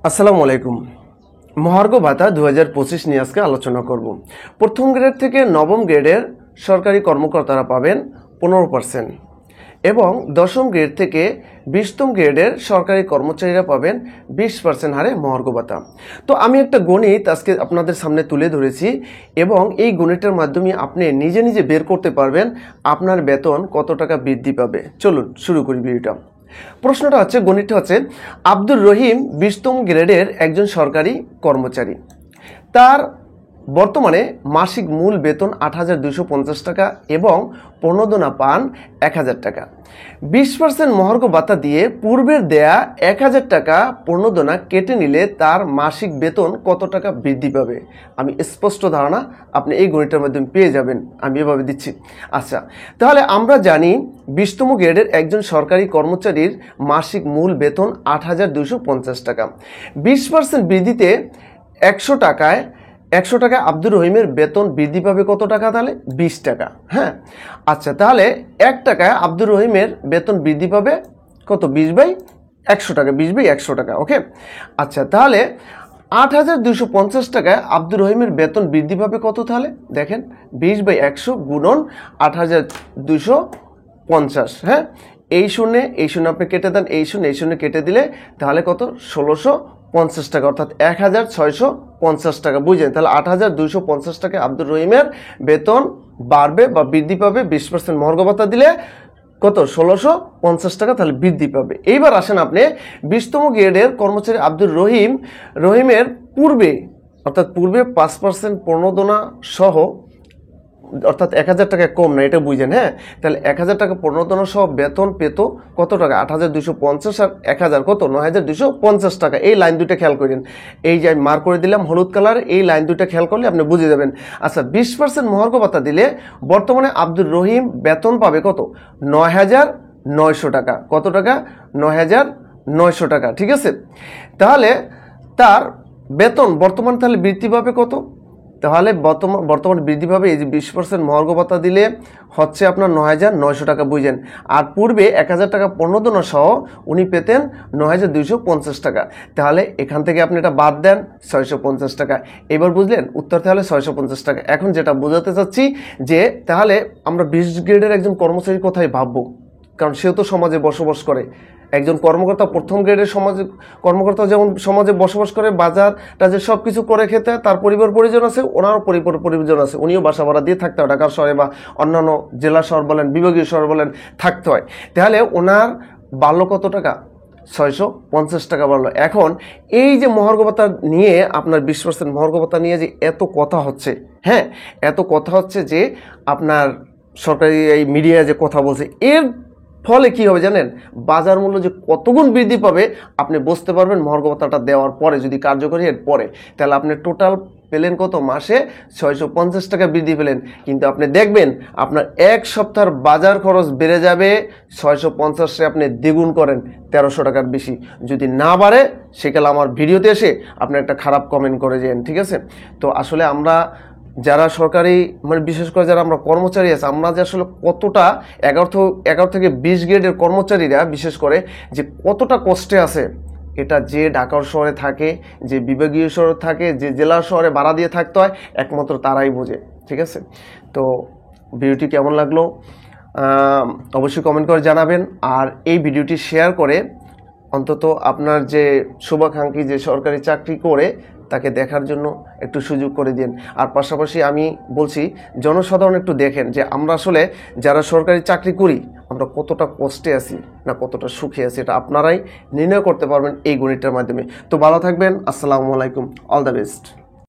আসসালামু আলাইকুম। মহার্ঘ ভাতা 2025 নিয়ে আজকে আলোচনা করব। প্রথম গ্রেড থেকে নবম গ্রেডের সরকারি কর্মকর্তারা পাবেন 15% এবং দশম গ্রেড থেকে 20তম গ্রেডের সরকারি কর্মচারীরা পাবেন 20% হারে মহার্ঘ ভাতা। তো আমি একটা গণিত আজকে আপনাদের সামনে তুলে ধরেছি এবং এই গণিতের মাধ্যমে আপনি নিজে নিজে বের করতে পারবেন আপনার বেতন কত টাকা বৃদ্ধি পাবে। চলুন শুরু করি ভিডিওটা। প্রশ্নটা হচ্ছে, গণিতটা হচ্ছে, আব্দুর রহিম 20তম গ্রেডের একজন সরকারি কর্মচারী। তার বর্তমানে মাসিক মূল বেতন 8,250 টাকা এবং প্রণোদনা পান 1,000 টাকা। 20% মহার্ঘ ভাতা দিয়ে পূর্বের দেয়া 1,000 টাকা প্রণোদনা কেটে নিলে তার মাসিক বেতন কত টাকা বৃদ্ধি পাবে। আমি স্পষ্ট ধারণা আপনি এই গণিতের মাধ্যমে পেয়ে যাবেন, আমি এভাবে দিচ্ছি। আচ্ছা, তাহলে আমরা জানি 20তম গ্রেডের একজন সরকারি কর্মচারীর মাসিক মূল বেতন 8,250 টাকা। 20% বৃদ্ধিতে 100 টাকায় আব্দুর রহিমের বেতন বৃদ্ধি পাবে কত টাকা? তাহলে 20 টাকা। হ্যাঁ, আচ্ছা, তাহলে 1 টাকায় আব্দুর রহিমের বেতন বৃদ্ধি পাবে কত? 20/100 টাকা, 20/100 টাকা। ওকে, আচ্ছা, তাহলে 8,250 টাকায় আব্দুর রহিমের বেতন বৃদ্ধি পাবে কত? তাহলে দেখেন, 20/100 গুণন 8,250। হ্যাঁ, এই শূন্য আপনি কেটে দেন, এই শূন্য কেটে দিলে তাহলে কত? 1,650 টাকা, অর্থাৎ 1,650 টাকা। বুঝলেন? তাহলে 8,250 টাকা আব্দুর রহিমের বেতন বাড়বে বা বৃদ্ধি পাবে। 20% মহার্ঘ ভাতা দিলে কত? 1,650 টাকা তাহলে বৃদ্ধি পাবে। এইবার আসেন আপনি 20তম গ্রেডের কর্মচারী আব্দুর রহিমের পূর্বে 5% প্রণোদনা সহ, অর্থাৎ 1,000 টাকা কম না, এটা বুঝেন। হ্যাঁ, তাহলে 1,000 টাকা প্রণোদনা সহ বেতন পেত কত টাকা? 8,250 আর 1,000 কত? 9,250 টাকা। এই লাইন দুইটা খেয়াল করেন, এই যে আমি মার্ক করে দিলাম হলুদ কালার, এই লাইন দুইটা খেয়াল করলে আপনি বুঝে যাবেন। আচ্ছা, 20% মহার্ঘ ভাতা দিলে বর্তমানে আব্দুর রহিম বেতন পাবে কত? 9,900 টাকা। কত টাকা? 9,900 টাকা। ঠিক আছে, তাহলে তার বেতন বর্তমানে তাহলে বৃদ্ধি পাবে কত? তাহলে বর্তমান বৃদ্ধি পাবে, এই যে 20% মহার্ঘ ভাতা দিলে হচ্ছে আপনার 9,900 টাকা। বুঝেন? আর পূর্বে 1,000 টাকা প্রণোদনা সহ উনি পেতেন 9,250 টাকা। তাহলে এখান থেকে আপনি এটা বাদ দেন, 650 টাকা। এবার বুঝলেন উত্তর? তাহলে 650 টাকা। এখন যেটা বোঝাতে চাচ্ছি যে তাহলে আমরা 20 গ্রেডের একজন কর্মচারী কোথায় ভাববো, কারণ সেও তো সমাজে বসবাস করে। একজন কর্মকর্তা প্রথম গ্রেডের কর্মকর্তা যেমন সমাজে বসবাস করে, বাজার টাজার সব কিছু করে খেতে, তার পরিবার পরিজন আছে, ওনারও পরিজন আছে, উনিও বাসা ভাড়া দিয়ে থাকতে হয় ঢাকার শহরে বা অন্যান্য জেলা শহর বলেন, বিভাগীয় শহর বলেন, থাকতে হয়। তাহলে ওনার বাড়লো কত টাকা? 650 টাকা বাড়লো। এখন এই যে মহার্ঘ ভাতা নিয়ে, আপনার 20% মহার্ঘ ভাতা নিয়ে যে এত কথা হচ্ছে, হ্যাঁ, এত কথা হচ্ছে যে আপনার সরকারি এই মিডিয়া যে কথা বলছে, এর ফলে কি হবে জানেন? বাজার মূল্য যে কতগুণ বৃদ্ধি পাবে আপনি বুঝতে পারবেন মহার্ঘ ভাতাটা দেওয়ার পরে, যদি কার্যকরী এর পরে। তাহলে আপনি টোটাল পেলেন কত? মাসে 650 টাকা বৃদ্ধি পেলেন। কিন্তু আপনি দেখবেন আপনার এক সপ্তাহের বাজার খরচ বেড়ে যাবে 650-এ আপনি দ্বিগুণ করেন 1,300 টাকার বেশি। যদি না বাড়ে সেকালে আমার ভিডিওতে এসে আপনি একটা খারাপ কমেন্ট করে যান। ঠিক আছে, তো আসলে আমরা যারা সরকারি, মানে বিশেষ করে যারা আমরা কর্মচারী আছে, আমরা যে আসলে কতটা 11 থেকে 20 গ্রেডের কর্মচারীরা বিশেষ করে যে কতটা কষ্টে আছে, এটা যে ঢাকার শহরে থাকে, যে বিভাগীয় শহরে থাকে, যে জেলা শহরে ভাড়া দিয়ে থাকতে হয়, একমাত্র তারাই বোঝে। ঠিক আছে, তো ভিডিওটি কেমন লাগলো অবশ্যই কমেন্ট করে জানাবেন। আর এই ভিডিওটি শেয়ার করে অন্তত আপনার যে শুভাকাঙ্ক্ষী যে সরকারি চাকরি করে তাকে দেখার জন্য একটু সুযোগ করে দিন। আর পাশাপাশি আমি বলছি জনসাধারণ একটু দেখেন যে আমরা আসলে যারা সরকারি চাকরি করি আমরা কতটা কষ্টে আছি না কতটা সুখে আছি, এটা আপনারাই নির্ণয় করতে পারবেন এই গণিতের মাধ্যমে। তো ভালো থাকবেন, আসসালামু আলাইকুম, অল দ্য বেস্ট।